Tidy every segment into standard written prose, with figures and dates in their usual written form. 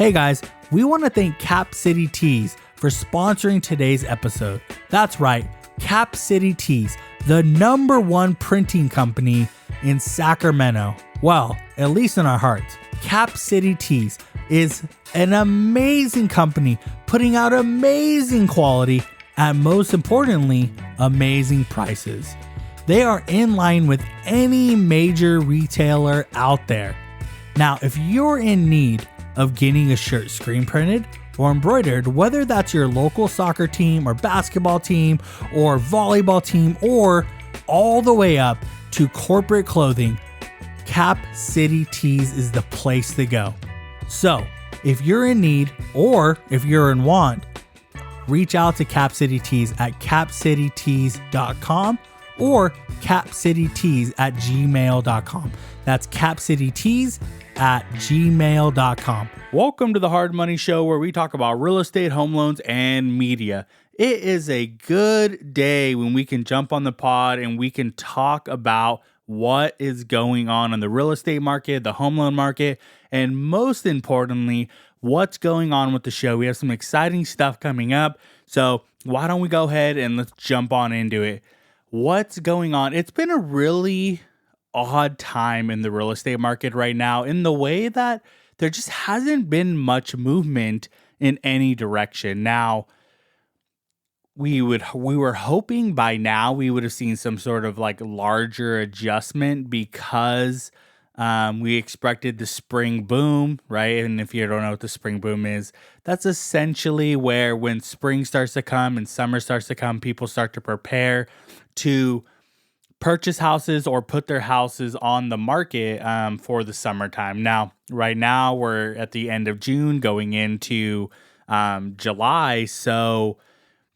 Hey guys, we want to thank Cap City Tees for sponsoring today's episode. That's right, Cap City Tees, the #1 printing company in Sacramento. Well, at least in our hearts. Cap City Tees is an amazing company putting out amazing quality at, most importantly, amazing prices. They are in line with any major retailer out there. Now, if you're in need of getting a shirt screen printed or embroidered, whether that's your local soccer team or basketball team or volleyball team or all the way up to corporate clothing, Cap City Tees is the place to go. So if you're in need or if you're in want, reach out to Cap City Tees at capcitytees.com or capcitytees@gmail.com. That's capcitytees@gmail.com. Welcome to the Hard Money Show, where we talk about real estate, home loans, and media. It is a good day when we can jump on the pod and we can talk about what is going on in the real estate market, the home loan market, and most importantly, what's going on with the show. We have some exciting stuff coming up, so why don't we go ahead and let's jump on into it. What's going on? It's been a really odd time in the real estate market right now, in the way that there just hasn't been much movement in any direction. Now, we were hoping by now we would have seen some sort of like larger adjustment because we expected the spring boom, right? And if you don't know what the spring boom is, that's essentially where when spring starts to come and summer starts to come, people start to prepare to purchase houses or put their houses on the market for the summertime. Now, right now we're at the end of June going into July. So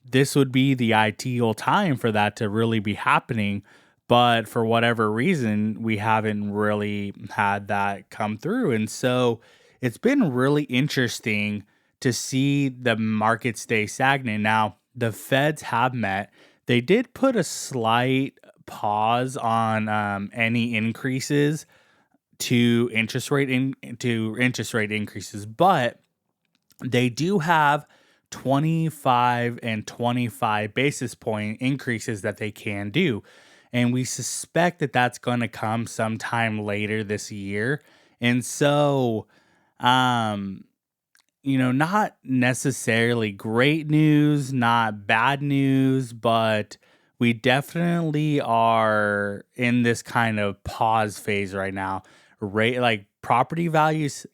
this would be the ideal time for that to really be happening. But for whatever reason, we haven't really had that come through. And so it's been really interesting to see the market stay stagnant. Now, the Feds have met. They did put a slight pause on any increases to interest rate increases, but they do have 25 and 25 basis point increases that they can do. And we suspect that that's going to come sometime later this year. And so, not necessarily great news, not bad news, but we definitely are in this kind of pause phase right now. Like property values,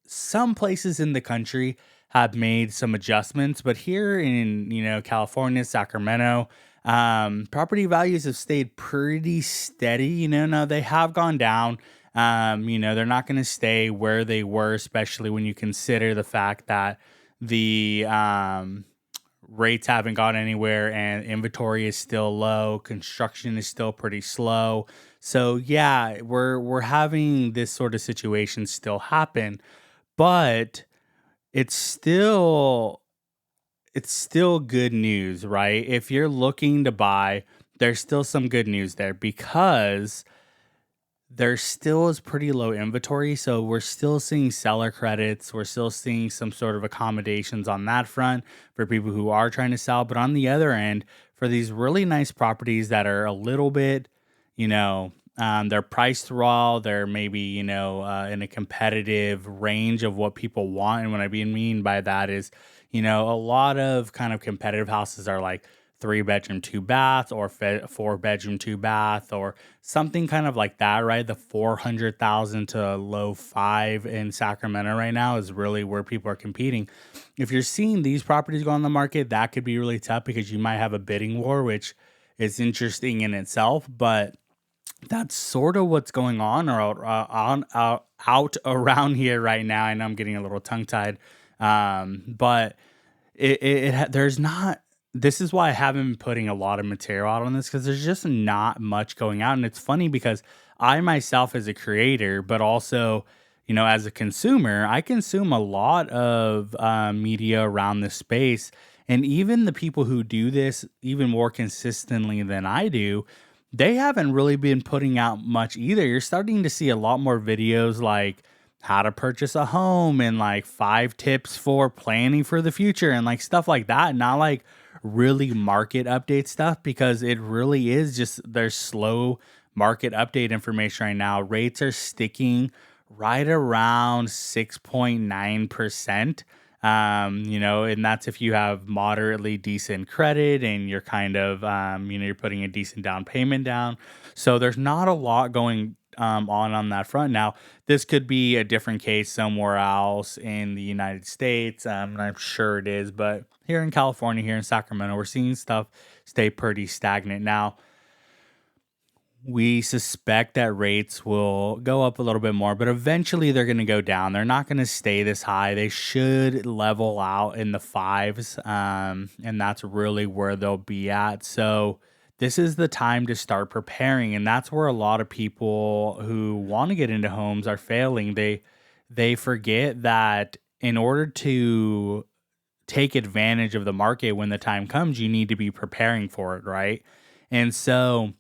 some places in the country have made some adjustments, but here in, California, Sacramento, property values have stayed pretty steady. Now they have gone down. They're not going to stay where they were, especially when you consider the fact that the rates haven't gone anywhere and inventory is still low. Construction is still pretty slow. So yeah, we're having this sort of situation still happen, but it's still good news, right? If you're looking to buy, there's still some good news there because there still is pretty low inventory. So we're still seeing seller credits. We're still seeing some sort of accommodations on that front for people who are trying to sell. But on the other end, for these really nice properties that are a little bit, they're priced well. They're maybe, in a competitive range of what people want. And what I mean by that is, a lot of kind of competitive houses are like 3-bedroom, 2-bath, or 4-bedroom, 2-bath, or something kind of like that, right? The 400,000 to low 5 in Sacramento right now is really where people are competing. If you're seeing these properties go on the market, that could be really tough because you might have a bidding war, which is interesting in itself. But that's sort of what's going on out around here right now. I know I'm getting a little tongue-tied, but there's not. This is why I haven't been putting a lot of material out on this, because there's just not much going out. And it's funny because I myself as a creator, but also, as a consumer, I consume a lot of media around this space. And even the people who do this even more consistently than I do, they haven't really been putting out much either. You're starting to see a lot more videos like how to purchase a home and like 5 tips for planning for the future and like stuff like that, not like really market update stuff, because it really is just there's slow market update information right now. Rates are sticking right around 6.9%. And that's if you have moderately decent credit and you're kind of, you're putting a decent down payment down. So there's not a lot going on that front. Now, this could be a different case somewhere else in the United States. And I'm sure it is, but here in California, here in Sacramento, we're seeing stuff stay pretty stagnant. Now, we suspect that rates will go up a little bit more, but eventually they're going to go down. They're not going to stay this high. They should level out in the fives, and that's really where they'll be at. So this is the time to start preparing, and that's where a lot of people who want to get into homes are failing. They forget that in order to take advantage of the market when the time comes, you need to be preparing for it, right? And so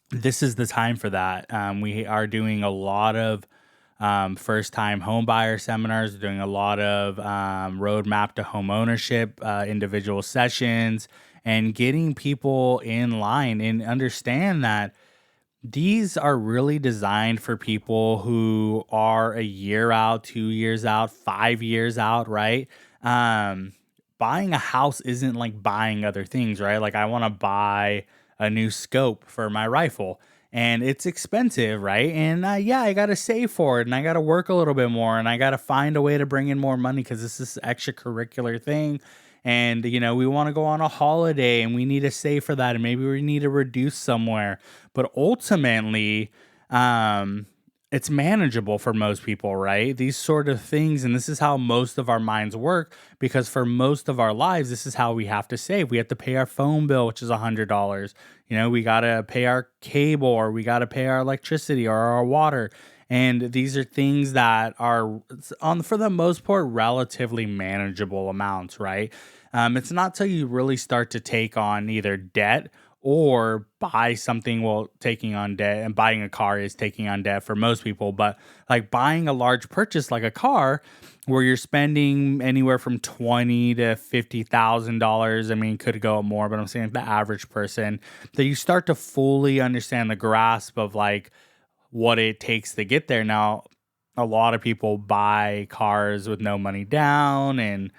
this is the time for that. We are doing a lot of first time home buyer seminars, doing a lot of roadmap to home ownership, individual sessions, and getting people in line and understand that these are really designed for people who are a year out, 2 years out, 5 years out, right? Um, Buying a house isn't like buying other things, right? Like I want to buy a new scope for my rifle and it's expensive, right? And yeah, I got to save for it and I got to work a little bit more and I got to find a way to bring in more money because this is an extracurricular thing. And, we want to go on a holiday and we need to save for that. And maybe we need to reduce somewhere. But ultimately, it's manageable for most people, right? These sort of things. And this is how most of our minds work because for most of our lives, this is how we have to save. We have to pay our phone bill, which is $100. We got to pay our cable or we got to pay our electricity or our water. And these are things that are, for the most part, relatively manageable amounts, right? It's not till you really start to take on either debt or buy something. Well, taking on debt and buying a car is taking on debt for most people, but like buying a large purchase like a car where you're spending anywhere from $20,000 to $50,000. I mean, could go up more, but I'm saying the average person, that you start to fully understand the grasp of like what it takes to get there. Now, a lot of people buy cars with no money down, and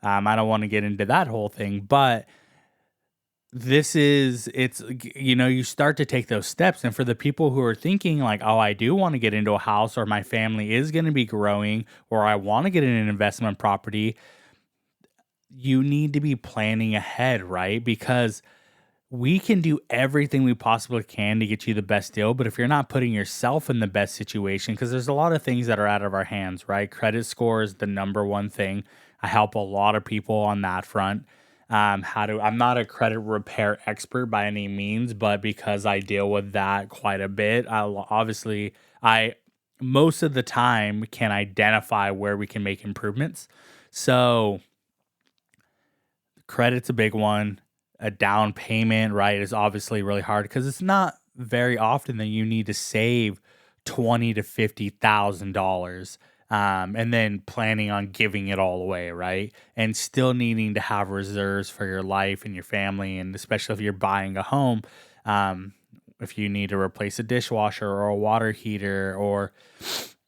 I don't want to get into that whole thing, but you start to take those steps. And for the people who are thinking like, oh, I do want to get into a house, or my family is going to be growing, or I want to get in an investment property, you need to be planning ahead, right? Because we can do everything we possibly can to get you the best deal. But if you're not putting yourself in the best situation, because there's a lot of things that are out of our hands, right? Credit score is the number one thing. I help a lot of people on that front. I'm not a credit repair expert by any means, but because I deal with that quite a bit, I most of the time can identify where we can make improvements. So credit's a big one. A down payment, right, is obviously really hard because it's not very often that you need to save $20,000 to $50,000, and then planning on giving it all away, right? And still needing to have reserves for your life and your family, and especially if you're buying a home, if you need to replace a dishwasher or a water heater, or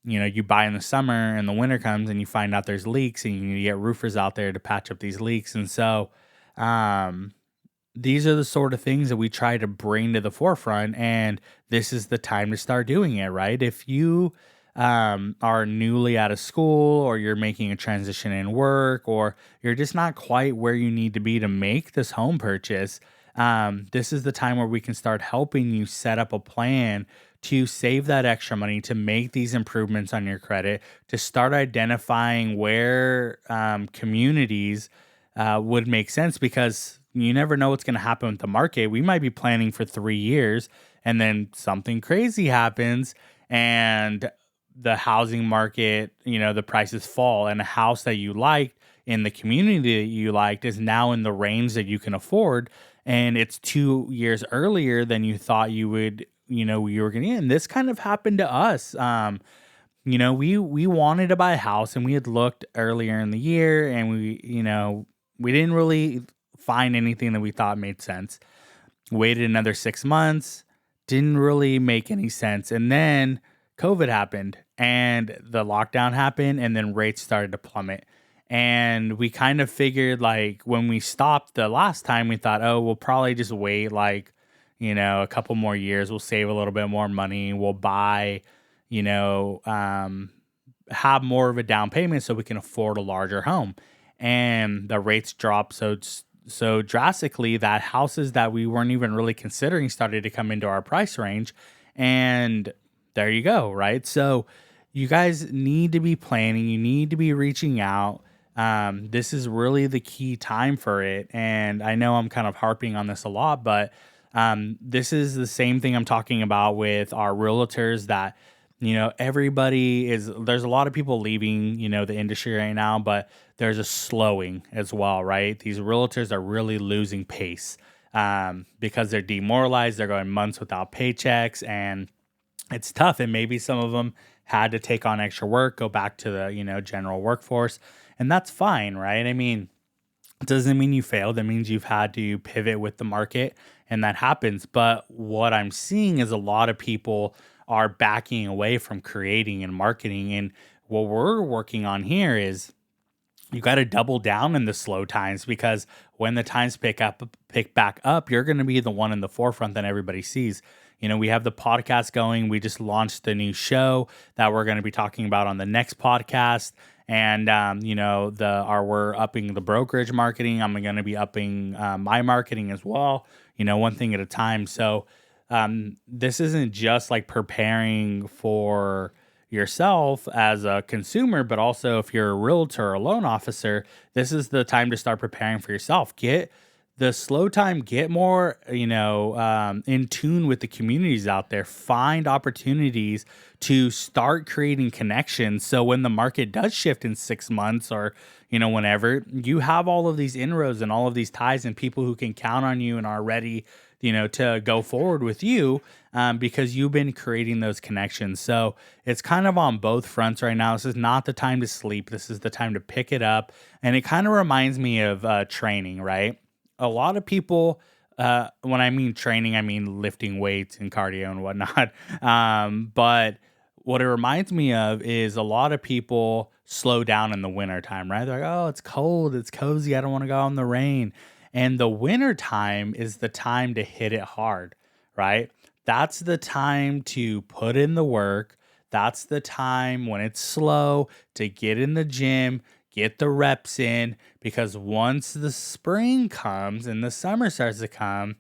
you buy in the summer and the winter comes and you find out there's leaks and you need to get roofers out there to patch up these leaks. And so, these are the sort of things that we try to bring to the forefront, and this is the time to start doing it, right? If you are newly out of school, or you're making a transition in work, or you're just not quite where you need to be to make this home purchase, this is the time where we can start helping you set up a plan to save that extra money, to make these improvements on your credit, to start identifying where communities would make sense, because you never know what's going to happen with the market. We might be planning for 3 years and then something crazy happens and the housing market, the prices fall, and a house that you liked in the community that you liked is now in the range that you can afford. And it's 2 years earlier than you thought you would, you were going to. And this kind of happened to us. we wanted to buy a house, and we had looked earlier in the year, and we didn't really find anything that we thought made sense. Waited another 6 months, didn't really make any sense. And then COVID happened and the lockdown happened, and then rates started to plummet. And we kind of figured, like, when we stopped the last time, we thought, oh, we'll probably just wait like, a couple more years. We'll save a little bit more money. We'll buy, you know, have more of a down payment so we can afford a larger home. And the rates dropped so drastically that houses that we weren't even really considering started to come into our price range. And there you go, right? So you guys need to be planning, you need to be reaching out. This is really the key time for it. And I know I'm kind of harping on this a lot, but this is the same thing I'm talking about with our realtors, that there's a lot of people leaving, the industry right now, but there's a slowing as well, right? These realtors are really losing pace because they're demoralized. They're going months without paychecks, and it's tough. And maybe some of them had to take on extra work, go back to the, general workforce, and that's fine, right? I mean, it doesn't mean you failed. It means you've had to pivot with the market, and that happens. But what I'm seeing is a lot of people are backing away from creating and marketing. And what we're working on here is you got to double down in the slow times, because when the times pick back up, you're going to be the one in the forefront that everybody sees. We have the podcast going. We just launched the new show that we're going to be talking about on the next podcast. And, we're upping the brokerage marketing. I'm going to be upping my marketing as well, one thing at a time. So this isn't just like preparing for yourself as a consumer, but also if you're a realtor or a loan officer, this is the time to start preparing for yourself. Get the slow time, get more, in tune with the communities out there. Find opportunities to start creating connections. So when the market does shift in 6 months or, whenever, you have all of these inroads and all of these ties and people who can count on you and are ready, to go forward with you because you've been creating those connections. So it's kind of on both fronts right now. This is not the time to sleep. This is the time to pick it up. And it kind of reminds me of training, right? A lot of people, when I mean training, I mean lifting weights and cardio and whatnot. But what it reminds me of is a lot of people slow down in the winter time, right? They're like, oh, it's cold, it's cozy, I don't want to go out in the rain. And the winter time is the time to hit it hard, right? That's the time to put in the work. That's the time when it's slow to get in the gym, get the reps in, because once the spring comes and the summer starts to come,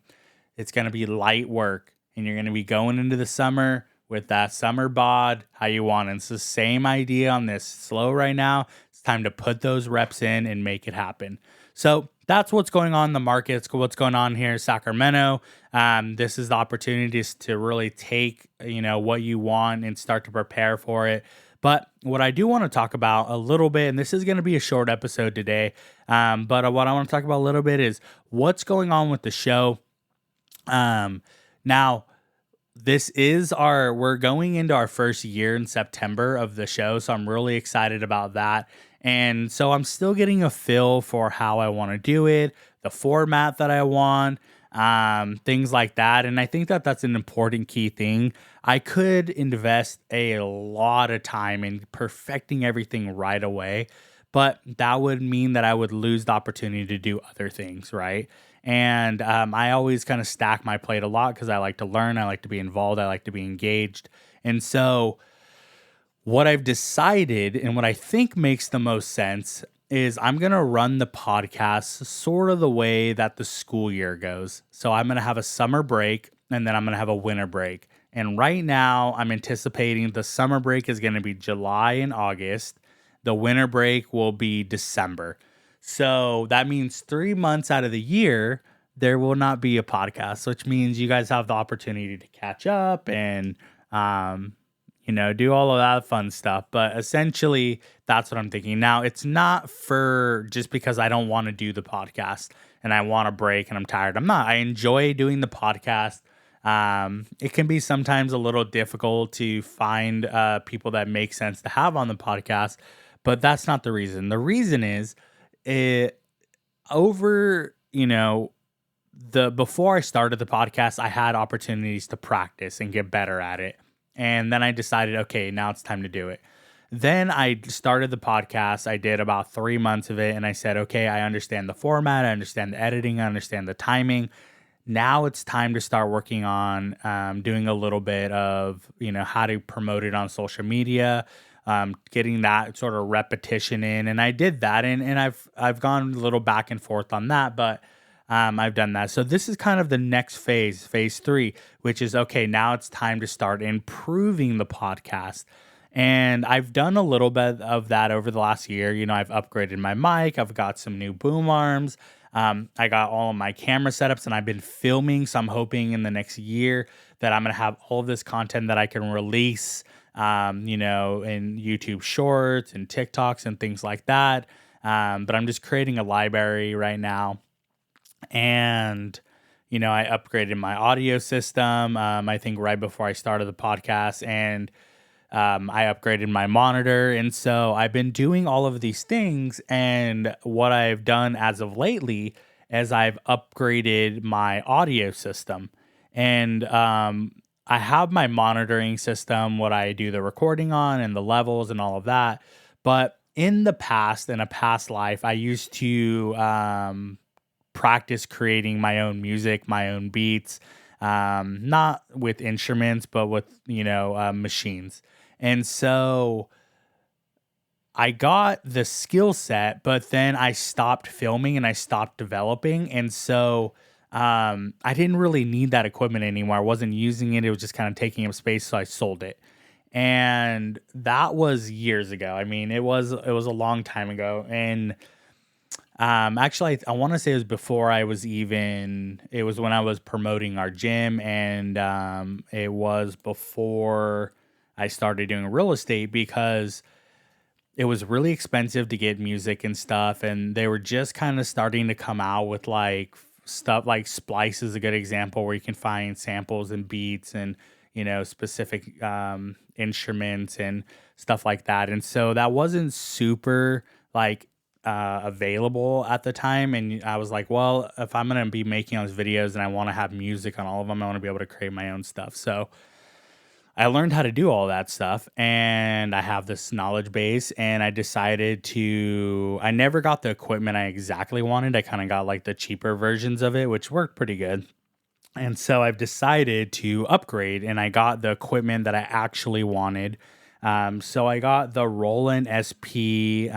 it's going to be light work, and you're going to be going into the summer with that summer bod how you want it. It's the same idea on this. Slow right now. It's time to put those reps in and make it happen. So that's what's going on in the market. It's what's going on here in Sacramento. This is the opportunities to really take, what you want and start to prepare for it. But what I do want to talk about a little bit, and this is going to be a short episode today, but what I want to talk about a little bit is what's going on with the show. Now, we're going into our first year in September of the show, so I'm really excited about that. And so I'm still getting a feel for how I want to do it, the format that I want, things like that. And I think that that's an important key thing. I could invest a lot of time in perfecting everything right away, but that would mean that I would lose the opportunity to do other things, right? And I always kind of stack my plate a lot because I like to learn, I like to be involved, I like to be engaged. And so what I've decided and what I think makes the most sense is I'm going to run the podcast sort of the way that the school year goes. So I'm going to have a summer break, and then I'm going to have a winter break. And right now I'm anticipating the summer break is going to be July and August. The winter break will be December. So that means 3 months out of the year, there will not be a podcast, which means you guys have the opportunity to catch up and, do all of that fun stuff. But essentially, that's what I'm thinking. Now, it's not for just because I don't want to do the podcast and I want a break and I'm tired. I'm not. I enjoy doing the podcast. It can be sometimes a little difficult to find people that make sense to have on the podcast, but that's not the reason. The reason is it over, the before I started the podcast, I had opportunities to practice and get better at it. And then I decided, okay, now it's time to do it. Then I started the podcast. I did about 3 months of it. And I said, okay, I understand the format. I understand the editing. I understand the timing. Now it's time to start working on doing a little bit of, how to promote it on social media, getting that sort of repetition in. And I did that. And I've gone a little back and forth on that. But I've done that. So this is kind of the next phase 3, which is okay, now it's time to start improving the podcast. And I've done a little bit of that over the last year. I've upgraded my mic, I've got some new boom arms. I got all of my camera setups and I've been filming. So I'm hoping in the next year that I'm going to have all of this content that I can release, in YouTube shorts and TikToks and things like that. But I'm just creating a library right now. And I upgraded my audio system, I think right before I started the podcast, and I upgraded my monitor. And so I've been doing all of these things, and what I've done as of lately is I've upgraded my audio system. And I have my monitoring system, what I do the recording on and the levels and all of that. But in the past, in a past life, I used to practice creating my own music, my own beats, not with instruments, but with, machines. And so I got the skill set, but then I stopped filming and I stopped developing. And so I didn't really need that equipment anymore. I wasn't using it. It was just kind of taking up space. So I sold it. And that was years ago. I mean, it was a long time ago. And actually, I want to say it was before it was when I was promoting our gym, and it was before I started doing real estate, because it was really expensive to get music and stuff. And they were just kind of starting to come out with like stuff like Splice is a good example where you can find samples and beats and, specific instruments and stuff like that. And so that wasn't super like available at the time. And I was like, well, if I'm going to be making those videos and I want to have music on all of them, I want to be able to create my own stuff. So I learned how to do all that stuff, and I have this knowledge base, and I decided I never got the equipment I exactly wanted. I kind of got like the cheaper versions of it, which worked pretty good. And so I've decided to upgrade, and I got the equipment that I actually wanted. So I got the Roland SP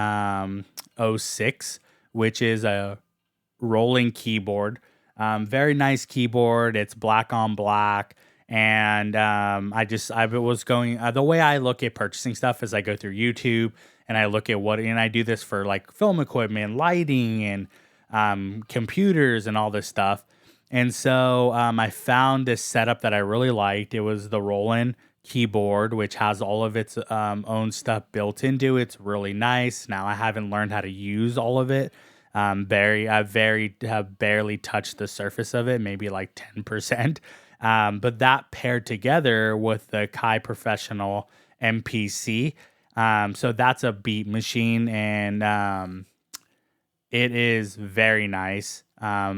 '06, which is a rolling keyboard. Very nice keyboard. It's black on black. And I was going, the way I look at purchasing stuff is I go through YouTube and I look at and I do this for like film equipment, lighting, and computers and all this stuff. And so I found this setup that I really liked. It was the Roland keyboard, which has all of its own stuff built into it. It's really nice. Now I haven't learned how to use all of it. Have barely touched the surface of it, maybe like 10%. But that paired together with the Kai Professional MPC. So that's a beat machine, and it is very nice. I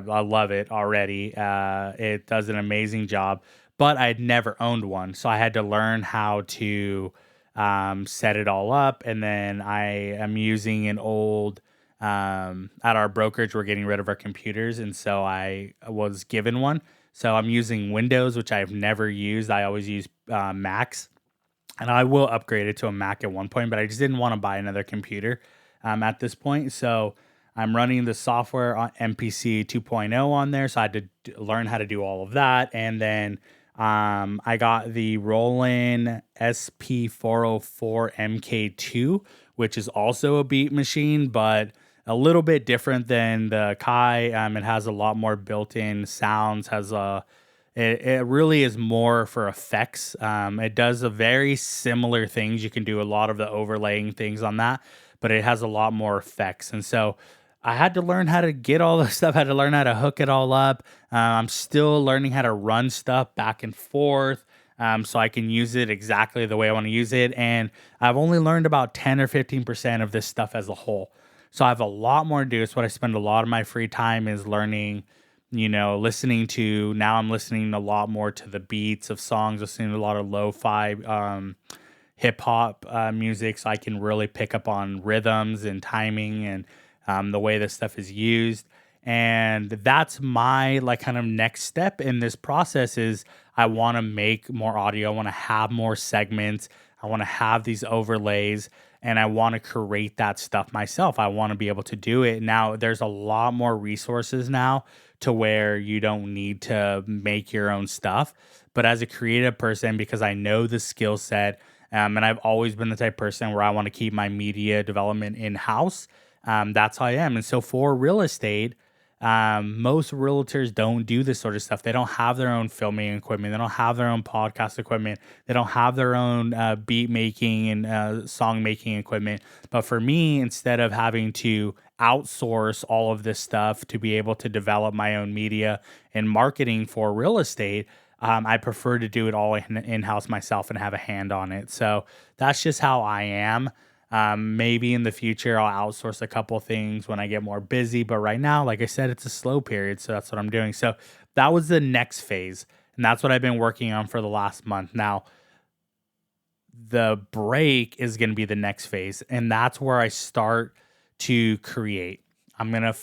love it already. It does an amazing job, but I'd never owned one, so I had to learn how to set it all up. And then I am using an old at our brokerage. We're getting rid of our computers, and so I was given one. So I'm using Windows, which I've never used. I always use Macs, and I will upgrade it to a Mac at one point, but I just didn't want to buy another computer at this point. So I'm running the software on MPC 2.0 on there, so I had to learn how to do all of that. And then I got the Roland SP404 MK2, which is also a beat machine, but a little bit different than the Kai. It has a lot more built-in sounds. It really is more for effects. It does a very similar things. You can do a lot of the overlaying things on that, but it has a lot more effects. And so I had to learn how to get all this stuff. I had to learn how to hook it all up. I'm still learning how to run stuff back and forth, so I can use it exactly the way I want to use it. And I've only learned about 10 or 15% of this stuff as a whole. So I have a lot more to do. It's what I spend a lot of my free time is learning, listening to. Now I'm listening a lot more to the beats of songs, listening to a lot of lo-fi hip hop music, so I can really pick up on rhythms and timing and the way this stuff is used. And that's my like kind of next step in this process is I want to make more audio. I want to have more segments. I want to have these overlays and I want to create that stuff myself. I want to be able to do it. Now, there's a lot more resources now to where you don't need to make your own stuff. But as a creative person, because I know the skill set, and I've always been the type of person where I want to keep my media development in house. That's how I am. And so for real estate, most realtors don't do this sort of stuff. They don't have their own filming equipment. They don't have their own podcast equipment. They don't have their own beat making and song making equipment. But for me, instead of having to outsource all of this stuff to be able to develop my own media and marketing for real estate, I prefer to do it all in-house myself and have a hand on it. So that's just how I am. Maybe in the future I'll outsource a couple things when I get more busy, but right now, like I said, it's a slow period, so that's what I'm doing. So that was the next phase, and that's what I've been working on for the last month. Now, the break is going to be the next phase, and that's where I start to create. I'm gonna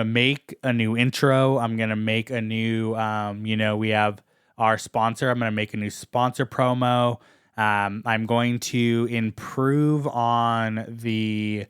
make a new intro. I'm gonna make a new, we have our sponsor. I'm gonna make a new sponsor promo. I'm going to improve on the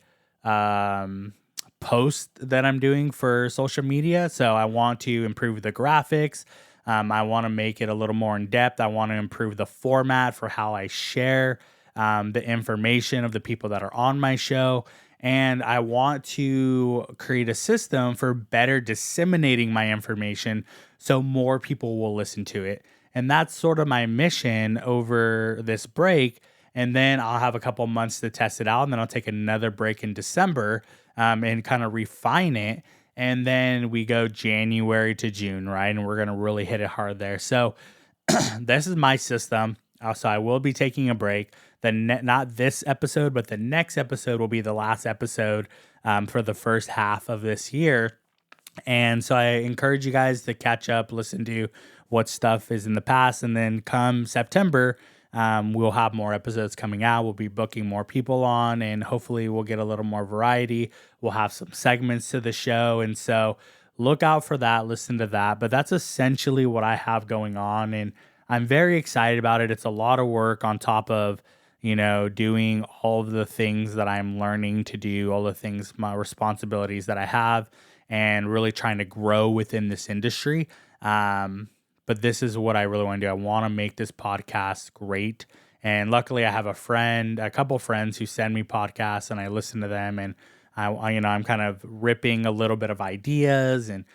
post that I'm doing for social media. So I want to improve the graphics. I want to make it a little more in depth. I want to improve the format for how I share the information of the people that are on my show. And I want to create a system for better disseminating my information so more people will listen to it. And that's sort of my mission over this break. And then I'll have a couple months to test it out. And then I'll take another break in December and kind of refine it. And then we go January to June, right? And we're going to really hit it hard there. So this is my system. So I will be taking a break. Not this episode, but the next episode will be the last episode for the first half of this year. And so I encourage you guys to catch up, listen to what stuff is in the past. And then come September, we'll have more episodes coming out. We'll be booking more people on, and hopefully we'll get a little more variety. We'll have some segments to the show. And so look out for that, listen to that. But that's essentially what I have going on. And I'm very excited about it. It's a lot of work on top of, doing all of the things that I'm learning to do, all the things, my responsibilities that I have, and really trying to grow within this industry. But this is what I really want to do. I want to make this podcast great. And luckily I have a couple friends who send me podcasts and I listen to them, and I'm kind of ripping a little bit of ideas and,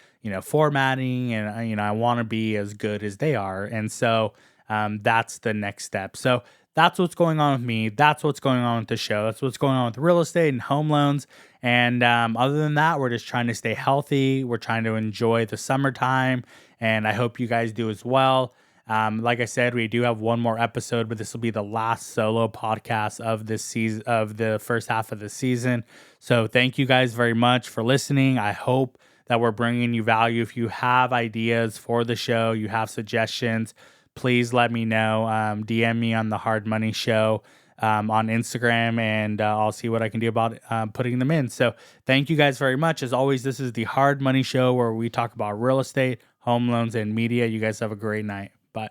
formatting, and, I want to be as good as they are. And so, that's the next step. So that's what's going on with me. That's what's going on with the show. That's what's going on with real estate and home loans. And other than that, we're just trying to stay healthy. We're trying to enjoy the summertime, and I hope you guys do as well. Like I said, we do have one more episode, but this will be the last solo podcast of this season, of the first half of the season. So thank you guys very much for listening. I hope that we're bringing you value. If you have ideas for the show, you have suggestions, please let me know. DM me on the Hard Money Show on Instagram, and I'll see what I can do about putting them in. So thank you guys very much. As always, this is the Hard Money Show, where we talk about real estate, home loans, and media. You guys have a great night. Bye.